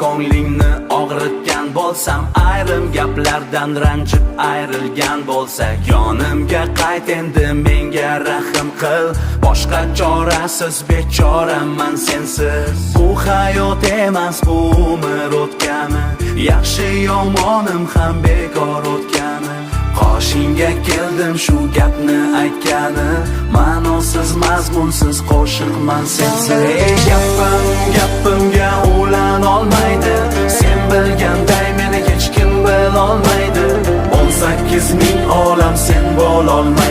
ko'nglingni og'ritgan bo'lsam, ayrim gaplardan ranjib ayrilgan bo'lsak, yonimga qayt endi, menga rahm qil. Boshqa chorasiz bechoraman sensiz. Bu hayot emas, bu umr o'tgani, yaxshi yomonim ham bekor o'tgani. Qoshingga keldim shu gapni aytgani, ma'nosiz mazmunsiz qo'shiqman sensiz. Gapimga ulan olmaydi, sen bilganday meni hech kim bilolmaydi. 18 ming olam sen bo'lolmaydi.